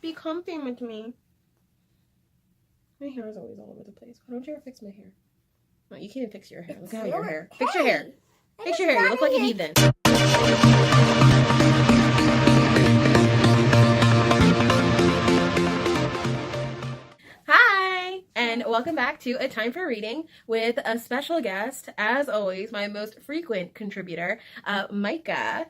Be comfy with me. My hair is always all over the place. Why don't you ever fix my hair? No, you can't even fix your hair. Look at your hair. Fix your hair. Fix your hair. You look like a heathen. Hi, and welcome back to A Time for Reading with a special guest, as always, my most frequent contributor, Micah.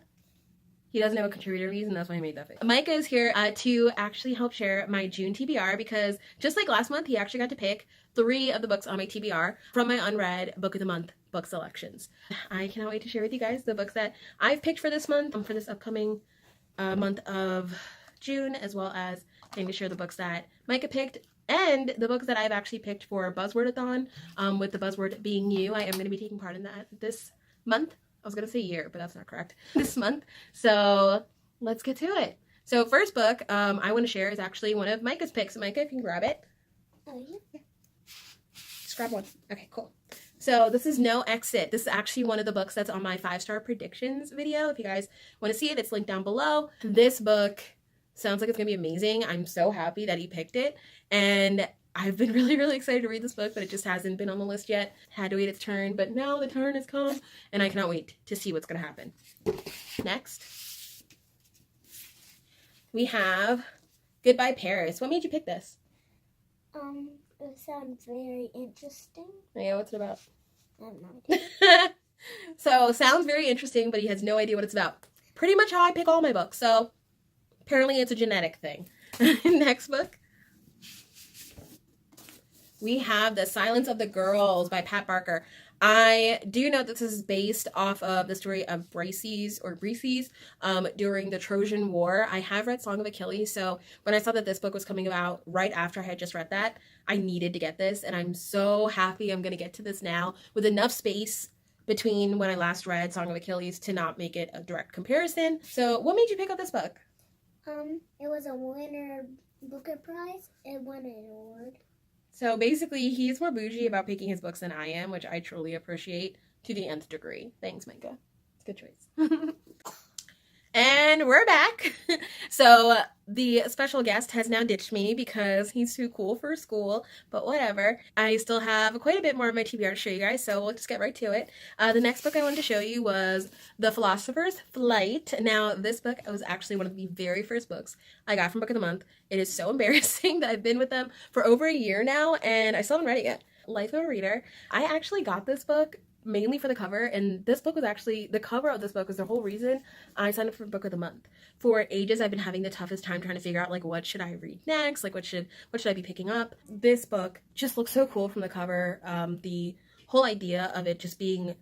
He doesn't know what contributor means, and that's why I made that face. Micah is here to actually help share my June TBR because just like last month, he actually got to pick 3 of the books on my TBR from my unread Book of the Month book selections. I cannot wait to share with you guys the books that I've picked for this month, for this upcoming month of June, as well as getting to share the books that Micah picked and the books that I've actually picked for Buzzwordathon, with the buzzword being you. I am going to be taking part in that this month. I was going to say year, but that's not correct. This month. So let's get to it. So first book I want to share is actually one of Micah's picks. Micah, if you can grab it. Oh, yeah. Just grab one. Okay, cool. So this is No Exit. This is actually one of the books that's on my 5-star predictions video. If you guys want to see it, it's linked down below. This book sounds like it's going to be amazing. I'm so happy that he picked it. And I've been really excited to read this book, but it just hasn't been on the list yet. Had to wait its turn, but now the turn has come, and I cannot wait to see what's going to happen. Next, we have Goodbye Paris. What made you pick this? It sounds very interesting. Yeah, what's it about? I have no idea. So, sounds very interesting, but he has no idea what it's about. Pretty much how I pick all my books, so apparently it's a genetic thing. Next book. We have The Silence of the Girls by Pat Barker. I do know this is based off of the story of Briseis during the Trojan War. I have read Song of Achilles, so when I saw that this book was coming out right after I had just read that, I needed to get this, and I'm so happy I'm going to get to this now with enough space between when I last read Song of Achilles to not make it a direct comparison. So what made you pick up this book? It was a winner Booker Prize. It won an award. So basically, he's more bougie about picking his books than I am, which I truly appreciate to the nth degree. Thanks, Micah. It's a good choice. And we're back. So the special guest has now ditched me because he's too cool for school, but whatever. I still have quite a bit more of my TBR to show you guys, so we'll just get right to it. The next book I wanted to show you was The Philosopher's Flight. Now, this book was actually one of the very first books I got from Book of the Month. It is so embarrassing that I've been with them for over a year now, and I still haven't read it yet. Life of a Reader. I actually got this book mainly for the cover, and this book was actually, the cover of this book was the whole reason I signed up for Book of the Month. For ages, I've been having the toughest time trying to figure out, like, what should I read next? Like, what should I be picking up? This book just looks so cool from the cover. The whole idea of it just being,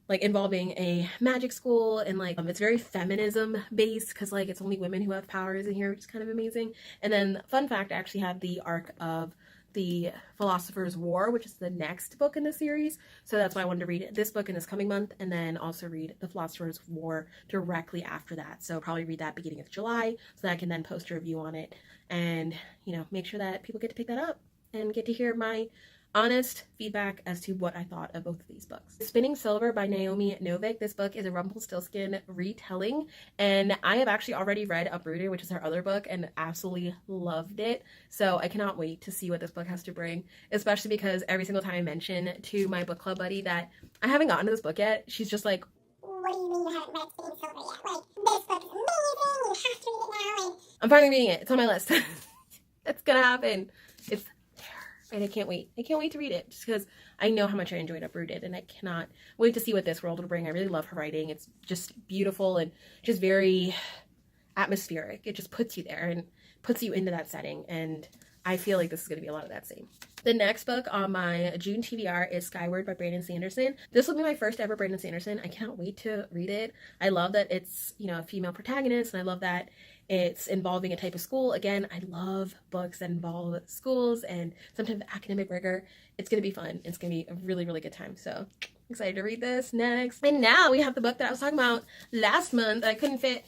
like, involving a magic school, and, like, it's very feminism based, because, like, it's only women who have powers in here, which is kind of amazing. And then, fun fact, I actually have the arc of The Philosopher's War, which is the next book in the series. So that's why I wanted to read this book in this coming month, and then also read The Philosopher's War directly after that. So probably read that beginning of July, so that I can then post a review on it and, you know, make sure that people get to pick that up and get to hear my honest feedback as to what I thought of both of these books. Spinning Silver by Naomi Novik. This book is a Rumpelstiltskin retelling, and I have actually already read Uprooted, which is her other book, and absolutely loved it. So I cannot wait to see what this book has to bring, especially because every single time I mention to my book club buddy that I haven't gotten to this book yet, she's just like, What do you mean you haven't read Spinning Silver yet? Like, this book's amazing, you have to read it now. I'm finally reading it. It's on my list. It's gonna happen. It's and I can't wait. I can't wait to read it just because I know how much I enjoyed Uprooted, and I cannot wait to see what this world will bring. I really love her writing. It's just beautiful and just very atmospheric. It just puts you there and puts you into that setting, and I feel like this is going to be a lot of that same. The next book on my June TBR is Skyward by Brandon Sanderson. This will be my first ever Brandon Sanderson. I cannot wait to read it. I love that it's, you know, a female protagonist, and I love that it's involving a type of school. Again, I love books that involve schools and some type of academic rigor. It's going to be fun. It's going to be a really good time. So excited to read this next. And now we have the book that I was talking about last month. I couldn't fit.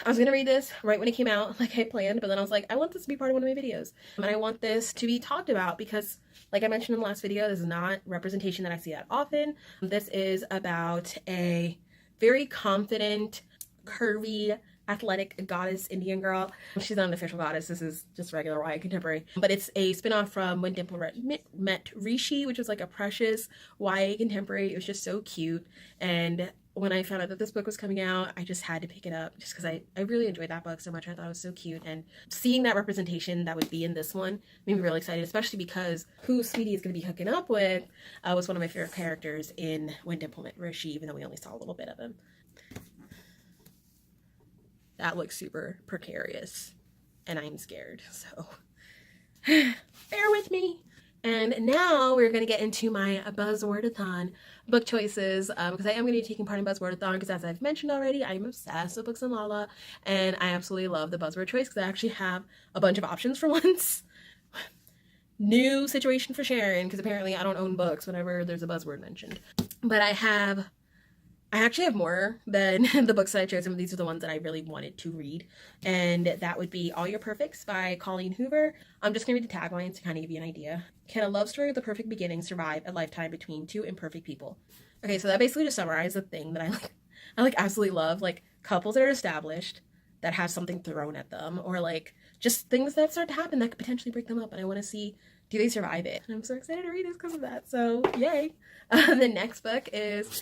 I was going to read this right when it came out, like I planned, but then I was like, I want this to be part of one of my videos. And I want this to be talked about because, like I mentioned in the last video, this is not representation that I see that often. This is about a very confident, curvy athletic goddess Indian girl. She's not an official goddess. This is just regular YA contemporary. But it's a spinoff from When Dimple Met Rishi, which was like a precious YA contemporary. It was just so cute. And when I found out that this book was coming out, I just had to pick it up just because I really enjoyed that book so much. I thought it was so cute. And seeing that representation that would be in this one made me really excited, especially because who Sweetie is going to be hooking up with was one of my favorite characters in When Dimple Met Rishi, even though we only saw a little bit of him. That looks super precarious and I'm scared, so bear with me. And now we're going to get into my Buzzwordathon book choices because I am going to be taking part in Buzzwordathon because, as I've mentioned already, I'm obsessed with BooksandLala and I absolutely love the Buzzword choice because I actually have a bunch of options for once. New situation for Sharon because apparently I don't own books whenever there's a buzzword mentioned. But I actually have more than the books that I chose. Some of these are the ones that I really wanted to read. And that would be All Your Perfects by Colleen Hoover. I'm just going to read the taglines to kind of give you an idea. Can a love story with a perfect beginning survive a lifetime between two imperfect people? Okay, so that basically just summarizes the thing that I absolutely love. Like couples that are established that have something thrown at them, or like just things that start to happen that could potentially break them up. And I want to see, do they survive it? And I'm so excited to read this because of that. So yay. The next book is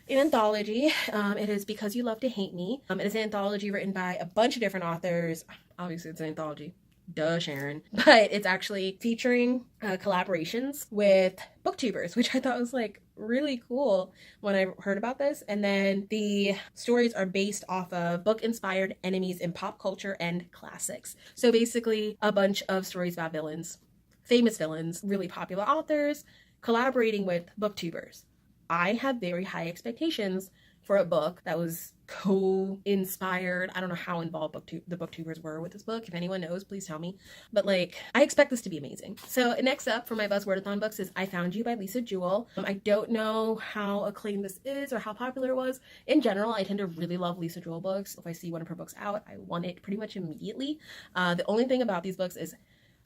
an anthology. It is Because You Love to Hate Me. It is an anthology written by a bunch of different authors. Obviously, it's an anthology. Duh, Sharon. But it's actually featuring collaborations with booktubers, which I thought was like really cool when I heard about this. And then the stories are based off of book-inspired enemies in pop culture and classics. So basically a bunch of stories about villains, famous villains, really popular authors, collaborating with booktubers. I have very high expectations for a book that was co-inspired. I don't know how involved the booktubers were with this book. If anyone knows, please tell me. But like, I expect this to be amazing. So next up for my Buzzwordathon books is I Found You by Lisa Jewell. I don't know how acclaimed this is or how popular it was. In general, I tend to really love Lisa Jewell books. If I see one of her books out, I want it pretty much immediately. The only thing about these books is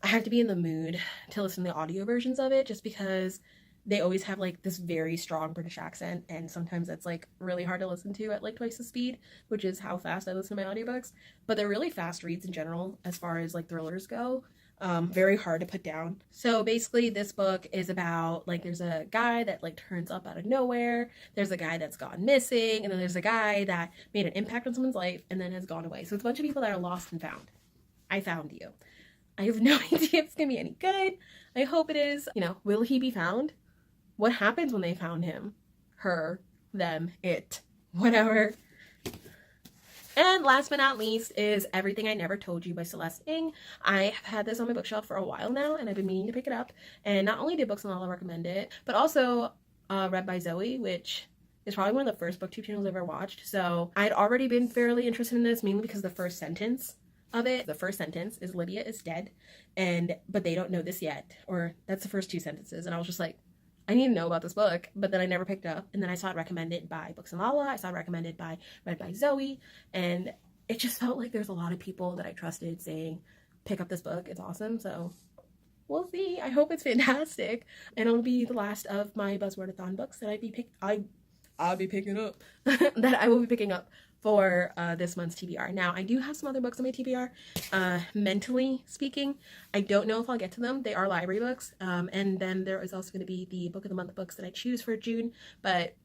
I have to be in the mood to listen to the audio versions of it just because they always have like this very strong British accent, and sometimes that's like really hard to listen to at like twice the speed, which is how fast I listen to my audiobooks. But they're really fast reads in general as far as like thrillers go. Very hard to put down. So basically this book is about like there's a guy that like turns up out of nowhere, there's a guy that's gone missing, and then there's a guy that made an impact on someone's life and then has gone away. So it's a bunch of people that are lost and found. I found you. I have no idea if it's gonna be any good. I hope it is. You know, will he be found? What happens when they found him? Her, them, it, whatever. And last but not least is Everything I Never Told You by Celeste Ng. I have had this on my bookshelf for a while now, and I've been meaning to pick it up. And not only did BooksandLala recommend it, but also read by Zoe, which is probably one of the first booktube channels I've ever watched. So I'd already been fairly interested in this, mainly because the first sentence of it, the first sentence is Lydia is dead, but they don't know this yet. Or that's the first two sentences. And I was just like, I need to know about this book, but then I never picked it up. And then I saw it recommended by BooksandLala. I saw it recommended by Read by Zoe. And it just felt like there's a lot of people that I trusted saying, pick up this book. It's awesome. So we'll see. I hope it's fantastic. And it'll be the last of my Buzzwordathon books that I'll be picking up, that I will be picking up for this month's TBR. Now, I do have some other books on my TBR. Mentally speaking, I don't know if I'll get to them. They are library books. And then there is also going to be the Book of the Month books that I choose for June, but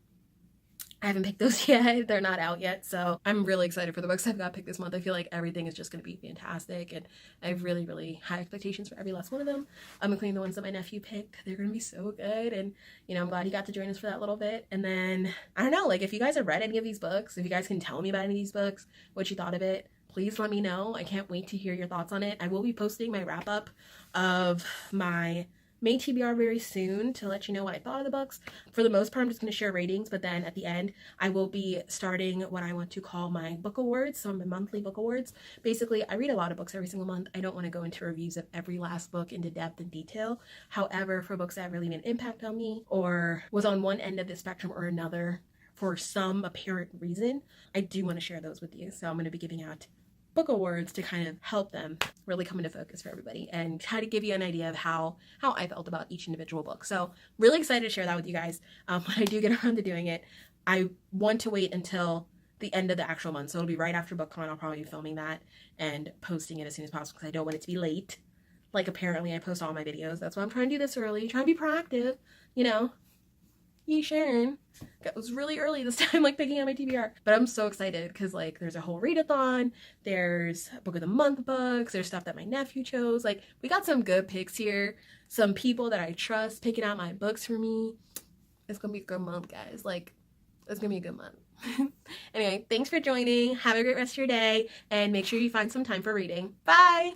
I haven't picked those yet. They're not out yet. So I'm really excited for the books I've got picked this month. I feel like everything is just going to be fantastic. And I have really, really high expectations for every last one of them. Including the ones that my nephew picked. They're going to be so good. And, you know, I'm glad he got to join us for that little bit. And then, I don't know, like if you guys have read any of these books, if you guys can tell me about any of these books, what you thought of it, please let me know. I can't wait to hear your thoughts on it. I will be posting my wrap up of my May TBR very soon to let you know what I thought of the books. For the most part, I'm just going to share ratings, but then at the end, I will be starting what I want to call my book awards, so my monthly book awards. Basically, I read a lot of books every single month. I don't want to go into reviews of every last book into depth and detail. However, for books that really made an impact on me or was on one end of the spectrum or another for some apparent reason, I do want to share those with you. So I'm going to be giving out book awards to kind of help them really come into focus for everybody and try to give you an idea of how I felt about each individual book. So really excited to share that with you guys when I do get around to doing it. I want to wait until the end of the actual month. So it'll be right after BookCon. I'll probably be filming that and posting it as soon as possible because I don't want it to be late. Like, apparently I post all my videos. That's why I'm trying to do this early. Trying to be proactive, you know. Yee, Sharon. It was really early this time, like, picking out my TBR. But I'm so excited because, like, there's a whole readathon. There's Book of the Month books. There's stuff that my nephew chose. Like, we got some good picks here. Some people that I trust picking out my books for me. It's gonna be a good month, guys. Like, it's gonna be a good month. Anyway, thanks for joining. Have a great rest of your day. And make sure you find some time for reading. Bye!